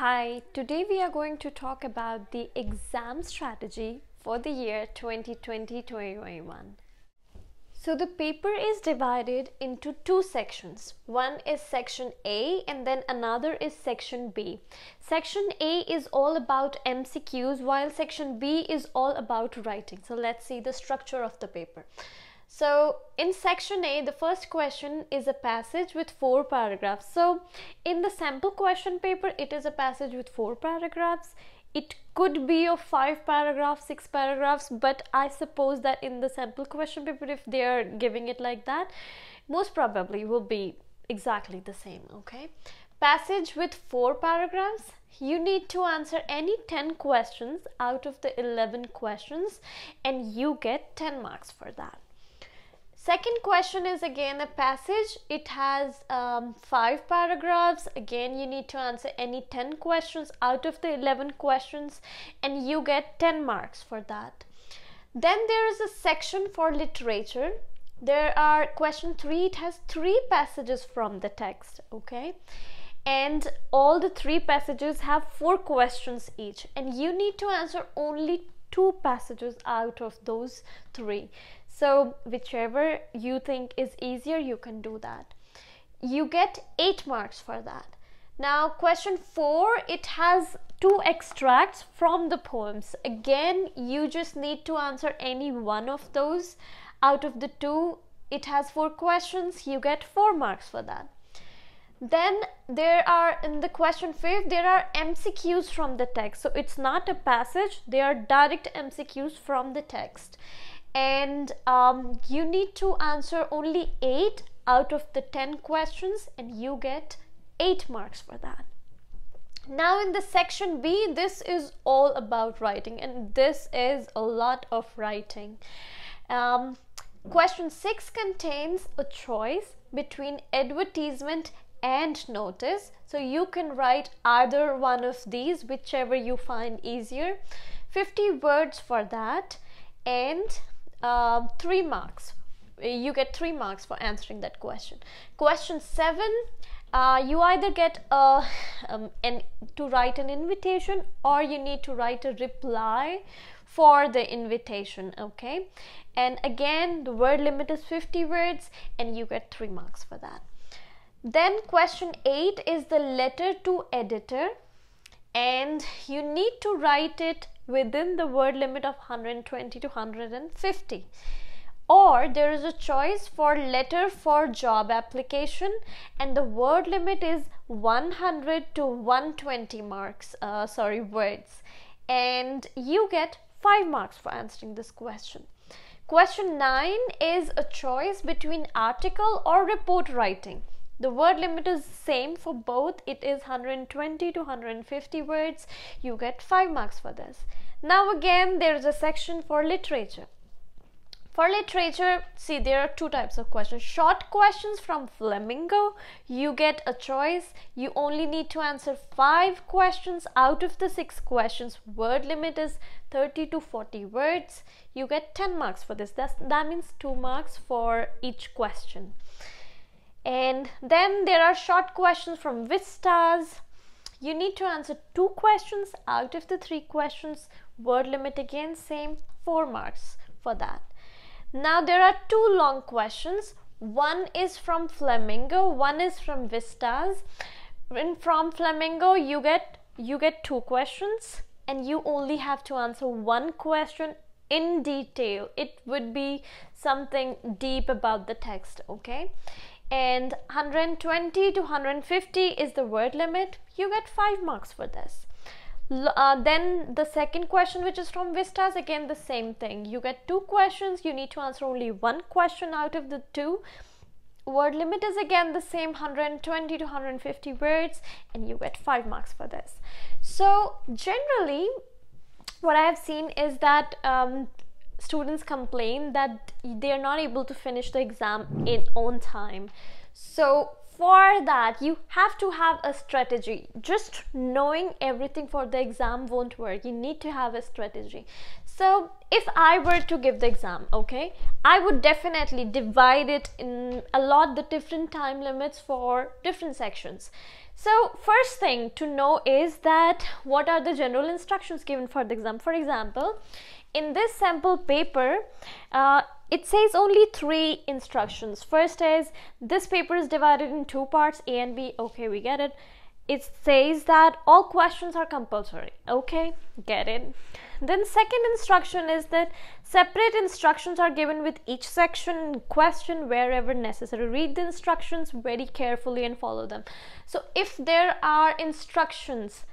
Hi, today we are going to talk about the exam strategy for the year 2020-2021. So the paper is divided into two sections. One is section A and then another is section B. Section A is all about MCQs while section B is all about writing. So let's see the structure of the paper. So in section A, the first question is a passage with 4 paragraphs. So in the sample question paper, it is a passage with 4 paragraphs. It could be of 5 paragraphs, 6 paragraphs, but I suppose that in the sample question paper, if they are giving it like that, most probably will be exactly the same, okay? Passage with 4 paragraphs, you need to answer any 10 questions out of the 11 questions and you get 10 marks for that. Second question is again a passage. It has 5 paragraphs. Again, you need to answer any 10 questions out of the 11 questions and you get 10 marks for that. Then there is a section for literature. There are question 3. It has 3 passages from the text, okay? And all the 3 passages have 4 questions each and you need to answer only 2 passages out of those 3. So whichever you think is easier, you can do that. You get 8 marks for that. Now question 4, it has 2 extracts from the poems. Again, you just need to answer any one of those out of the 2. It has 4 questions, you get 4 marks for that. Then there are, in the question 5, there are MCQs from the text. So it's not a passage, they are direct MCQs from the text. And you need to answer only 8 out of the 10 questions and you get 8 marks for that. Now in the section B, this is all about writing and this is a lot of writing. Question 6 contains a choice between advertisement and notice. So you can write either one of these, whichever you find easier. 50 words for that and 3 marks. You get 3 marks for answering that question. Question 7, you either get to write an invitation or you need to write a reply for the invitation, okay? And again, the word limit is 50 words and you get 3 marks for that. Then question 8 is the letter to editor and you need to write it within the word limit of 120 to 150, or there is a choice for letter for job application and the word limit is 100 to 120 words and you get 5 marks for answering this question. Question 9 is a choice between article or report writing. The word limit is same for both. It is 120 to 150 words. You get 5 marks for this. Now again, there is a section for literature. For literature, see, there are 2 types of questions. Short questions from Flamingo. You get a choice. You only need to answer 5 questions out of the 6 questions. Word limit is 30 to 40 words. You get 10 marks for this. That means 2 marks for each question. And then there are short questions from Vistas. You need to answer 2 questions out of the 3 questions. Word limit again same, 4 marks for that. Now there are 2 long questions. One is from Flamingo, one is from Vistas. From Flamingo you get 2 questions and you only have to answer 1 question in detail. It would be something deep about the text, okay? And 120 to 150 is the word limit. You get 5 marks for this. Then the second question, which is from Vistas, again the same thing. You get 2 questions. You need to answer only 1 question out of the 2. Word limit is again the same, 120 to 150 words, and you get 5 marks for this. So generally, what I have seen is that students complain that they are not able to finish the exam on time. So for that you have to have a strategy. Just knowing everything for the exam won't work. You need to have a strategy. So if I were to give the exam, okay, I would definitely divide it in, allot the different time limits for different sections. So first thing to know is that what are the general instructions given for the exam. For example, in this sample paper, it says only 3 instructions. First is, this paper is divided in 2 parts, A and B. Okay, we get it. It says that all questions are compulsory. Okay, get it. Then second instruction is that separate instructions are given with each section and question wherever necessary. Read the instructions very carefully and follow them. So if there are instructions,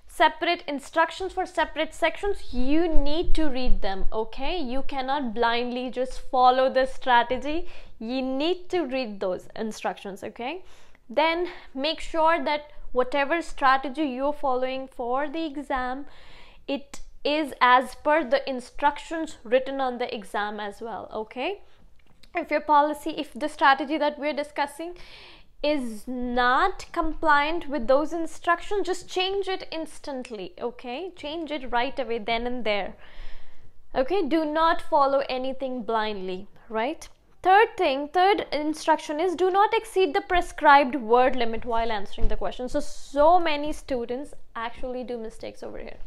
separate instructions for separate sections, you need to read them. Okay, you cannot blindly just follow the strategy. You need to read those instructions. Okay, then make sure that whatever strategy you're following for the exam, it is as per the instructions written on the exam as well. Okay, if your policy, if the strategy that we're discussing is not compliant with those instructions, just change it instantly. Okay, change it right away, then and there. Okay, do not follow anything blindly, right? Third instruction is, do not exceed the prescribed word limit while answering the question. So many students actually do mistakes over here.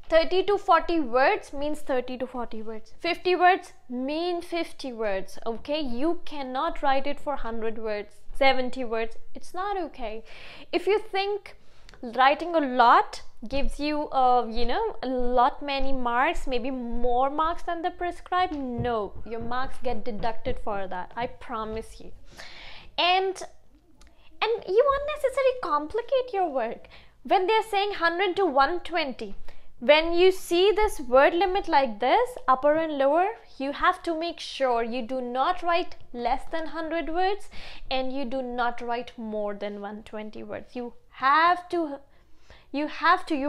30 to 40 words means 30 to 40 words. 50 words mean 50 words. Okay, you cannot write it for 100 words, 70 words. It's not okay. If you think writing a lot gives you a lot many marks, maybe more marks than the prescribed, no, your marks get deducted for that, I promise you. And you unnecessarily complicate your work when they're saying 100 to 120. When you see this word limit like this, upper and lower, you have to make sure you do not write less than 100 words and you do not write more than 120 words. Your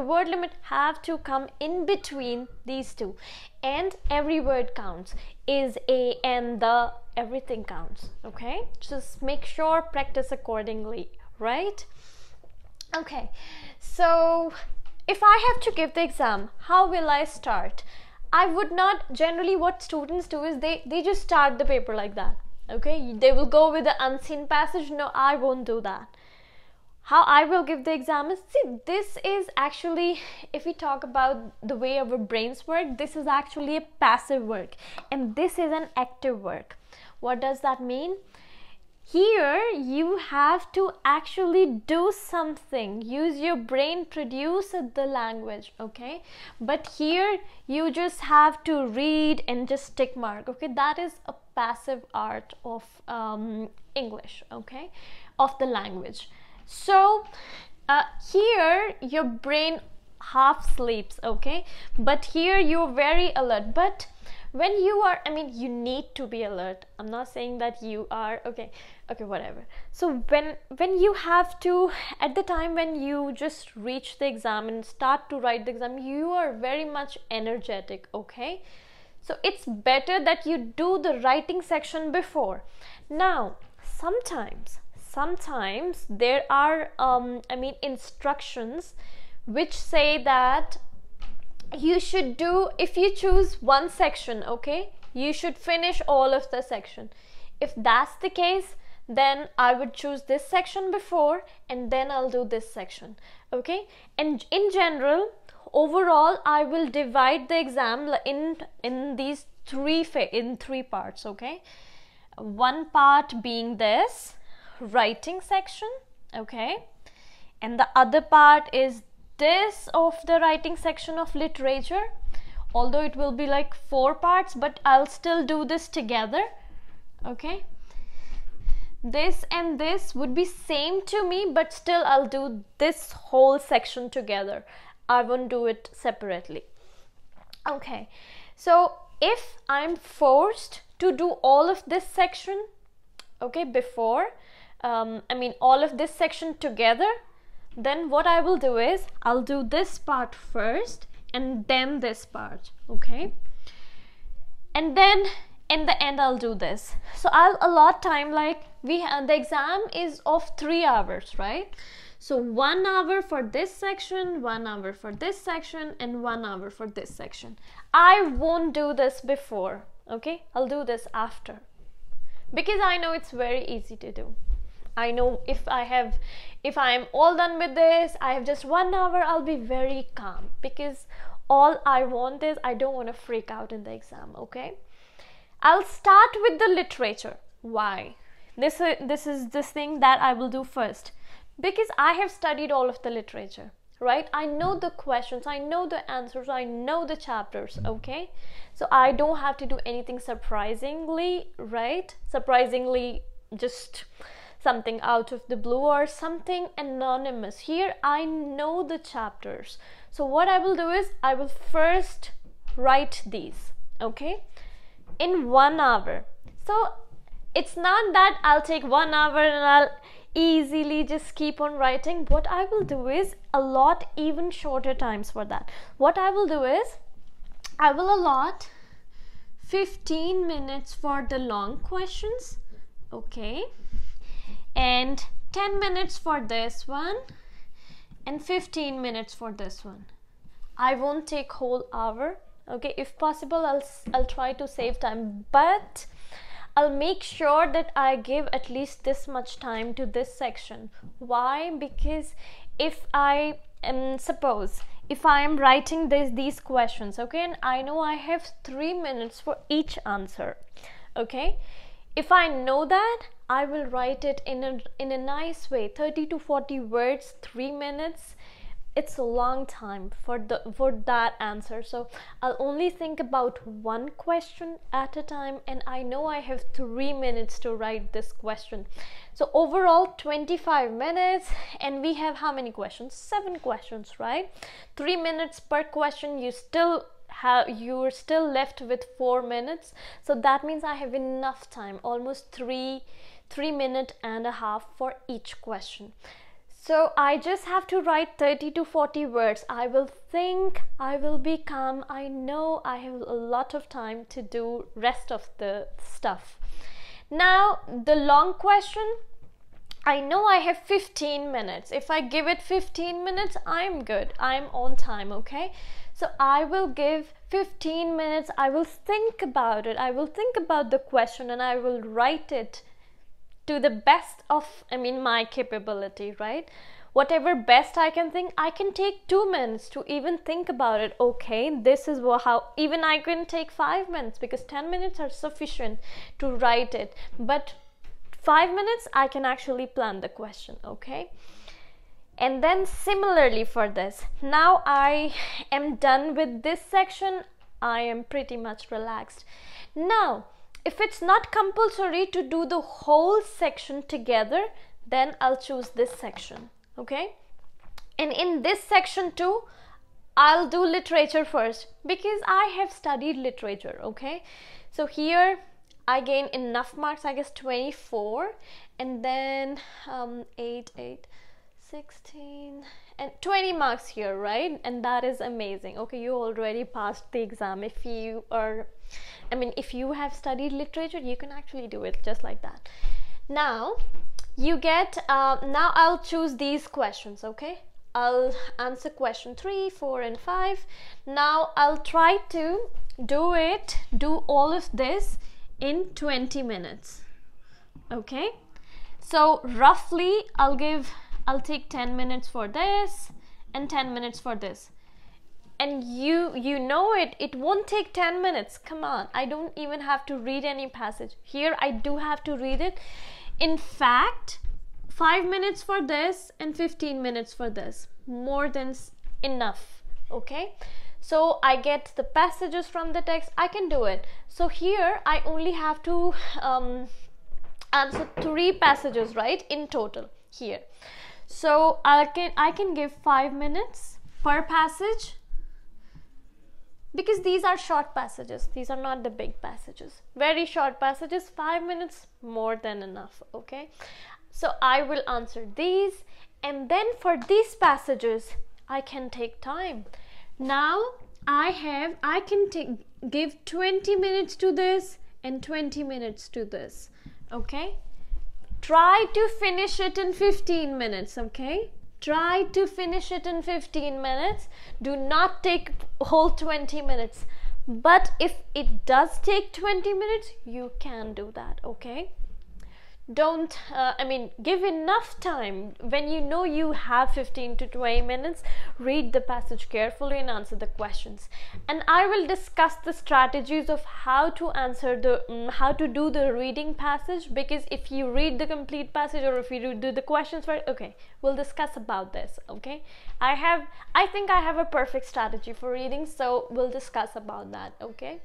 word limit have to come in between these two, and every word counts. Is, a, and, the, everything counts. Okay, just make sure, practice accordingly, right? Okay, so if I have to give the exam, how will I start? I would not, generally what students do is they just start the paper like that. Okay, they will go with the unseen passage. No, I won't do that. How I will give the exam is, see, this is actually, if we talk about the way our brains work, this is actually a passive work and this is an active work. What does that mean? Here you have to actually do something, use your brain, produce the language. Okay, but here you just have to read and just tick mark. Okay, that is a passive art of English, okay, of the language. So here your brain half sleeps, okay, but here you're very alert. But when you are, you need to be alert. I'm not saying that you are, okay, whatever. So when you have to, at the time when you just reach the exam and start to write the exam, you are very much energetic. Okay, so it's better that you do the writing section before. Now sometimes there are instructions which say that you should do, if you choose one section, okay, you should finish all of the section. If that's the case, then I would choose this section before and then I'll do this section. Okay, and in general, overall I will divide the exam in these three parts. Okay, one part being this writing section, okay, and the other part is this of the writing section of literature, although it will be like 4 parts, but I'll still do this together. Okay, this and this would be same to me, but still I'll do this whole section together. I won't do it separately. Okay, so if I'm forced to do all of this section, okay, before all of this section together, then what I will do is I'll do this part first and then this part. Okay, and then in the end I'll do this. So I'll allot time, like the exam is of 3 hours, right? So 1 hour for this section, 1 hour for this section, and 1 hour for this section. I won't do this before, okay? I'll do this after, because I know it's very easy to do. I know if I'm all done with this, I have just 1 hour, I'll be very calm, because all I want is, I don't want to freak out in the exam, okay? I'll start with the literature. Why? This is this thing that I will do first, because I have studied all of the literature, right? I know the questions, I know the answers, I know the chapters, okay? So I don't have to do anything surprisingly, right? Surprisingly, just something out of the blue or something anonymous. Here I know the chapters. So what I will do is, I will first write these, okay, in 1 hour. So it's not that I'll take 1 hour and I'll easily just keep on writing. What I will do is allot even shorter times for that. What I will do is, I will allot 15 minutes for the long questions, okay, and 10 minutes for this one, and 15 minutes for this one. I won't take whole hour, okay? If possible, I'll try to save time, but I'll make sure that I give at least this much time to this section. Why? Because if I suppose if I am writing these questions, okay, and I know I have 3 minutes for each answer, okay, if I know that, I will write it in a nice way, 30 to 40 words, 3 minutes. It's a long time for that answer. So I'll only think about one question at a time, and I know I have 3 minutes to write this question. So overall 25 minutes, and we have how many questions? 7 questions, right? 3 minutes per question. You're still left with 4 minutes. So that means I have enough time, almost 3.5 minutes for each question. So I just have to write 30 to 40 words. I will think, I will be calm. I know I have a lot of time to do rest of the stuff. Now the long question, I know I have 15 minutes. If I give it 15 minutes, I'm good. I'm on time, okay? So I will give 15 minutes. I will think about it. I will think about the question, and I will write it to the best of my capability, right? Whatever best I can think. I can take 2 minutes to even think about it. Okay, this is how, even I can take 5 minutes, because 10 minutes are sufficient to write it, but 5 minutes I can actually plan the question, okay? And then similarly for this, now I am done with this section. I am pretty much relaxed. Now if it's not compulsory to do the whole section together, then I'll choose this section, okay? And in this section too, I'll do literature first, because I have studied literature, okay? So here I gain enough marks, I guess 24, and then 8, 16, and 20 marks here, right? And that is amazing. Okay, you already passed the exam. If you are, if you have studied literature, you can actually do it just like that. Now you get, now I'll choose these questions, okay? I'll answer question 3, 4, and 5. Now I'll try to do all of this in 20 minutes, okay? So roughly I'll take 10 minutes for this and 10 minutes for this. And you know it won't take 10 minutes. Come on, I don't even have to read any passage. Here I do have to read it. In fact, 5 minutes for this and 15 minutes for this. More than enough, okay? So I get the passages from the text. I can do it. So here I only have to answer 3 passages, right, in total here. So I can give 5 minutes per passage, because these are short passages. These are not the big passages. Very short passages, 5 minutes, more than enough, okay? So I will answer these, and then for these passages I can take time. Now I can give 20 minutes to this and 20 minutes to this, okay? Try to finish it in 15 minutes, okay? Try to finish it in 15 minutes. Do not take whole 20 minutes. But if it does take 20 minutes, you can do that, okay? Don't, give enough time. When you know you have 15 to 20 minutes, read the passage carefully and answer the questions. And I will discuss the strategies of how to answer how to do the reading passage, because if you read the complete passage or if you do the questions first, okay, we'll discuss about this, okay? I think I have a perfect strategy for reading, so we'll discuss about that, okay?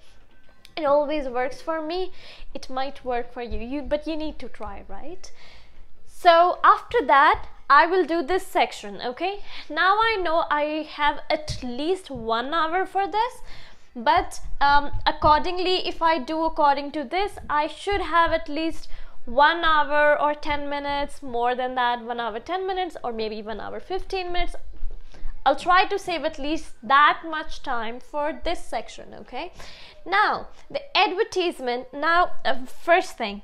It always works for me. It might work for you, but you need to try, right? So after that, I will do this section, okay? Now I know I have at least 1 hour for this, but accordingly, if I do according to this, I should have at least 1 hour or 10 minutes, more than that, 1 hour 10 minutes, or maybe 1 hour 15 minutes. I'll try to save at least that much time for this section, okay? Now, the advertisement. Now, first thing,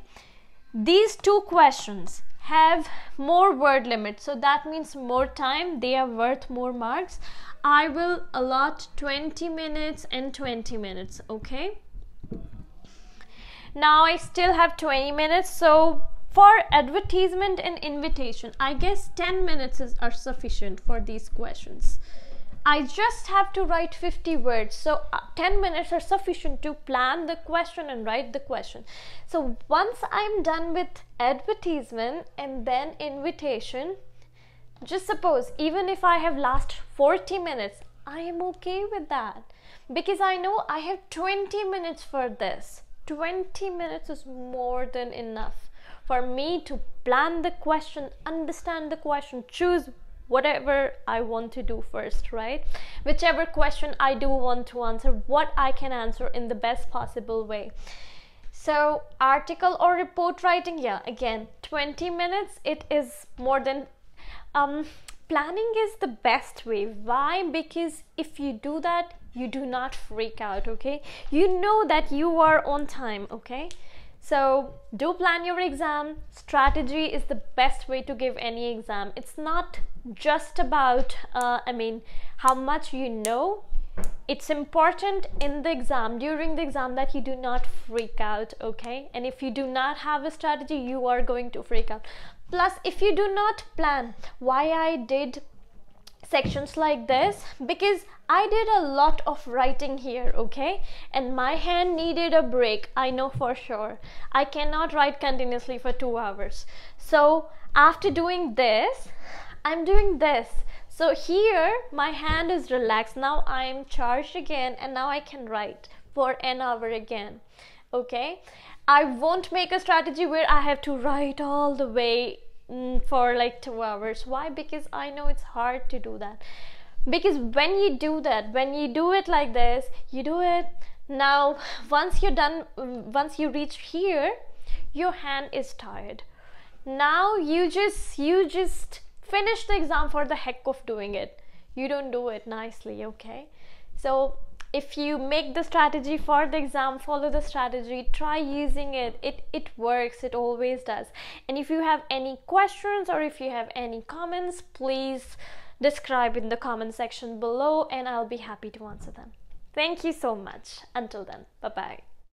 these 2 questions have more word limit, so that means more time. They are worth more marks. I will allot 20 minutes and 20 minutes, okay? Now, I still have 20 minutes, so for advertisement and invitation, I guess 10 minutes are sufficient for these questions. I just have to write 50 words, so 10 minutes are sufficient to plan the question and write the question. So once I'm done with advertisement and then invitation, just suppose even if I have last 40 minutes, I am okay with that, because I know I have 20 minutes for this. 20 minutes is more than enough for me to plan the question, understand the question, choose whatever I want to do first, right? Whichever question I do want to answer, what I can answer in the best possible way. So article or report writing, yeah, again 20 minutes, it is more than planning is the best way. Why? Because if you do that, you do not freak out, okay? You know that you are on time, okay? So do plan your exam. Strategy is the best way to give any exam. It's not just about how much you know. It's important in the exam, during the exam, that you do not freak out, okay? And if you do not have a strategy, you are going to freak out. Plus, if you do not plan, why I did sections like this, because I did a lot of writing here, okay, and my hand needed a break. I know for sure I cannot write continuously for 2 hours. So after doing this, I'm doing this. So here my hand is relaxed. Now I am charged again, and now I can write for an hour again, okay? I won't make a strategy where I have to write all the way for like 2 hours. Why? Because I know it's hard to do that. Because when you do that, when you do it like this, you do it now, once you're done, once you reach here, your hand is tired. Now you just finish the exam for the heck of doing it. You don't do it nicely, okay? So if you make the strategy for the exam, follow the strategy, try using it. It works. It always does. And if you have any questions or if you have any comments, please describe in the comment section below, and I'll be happy to answer them. Thank you so much. Until then, bye bye.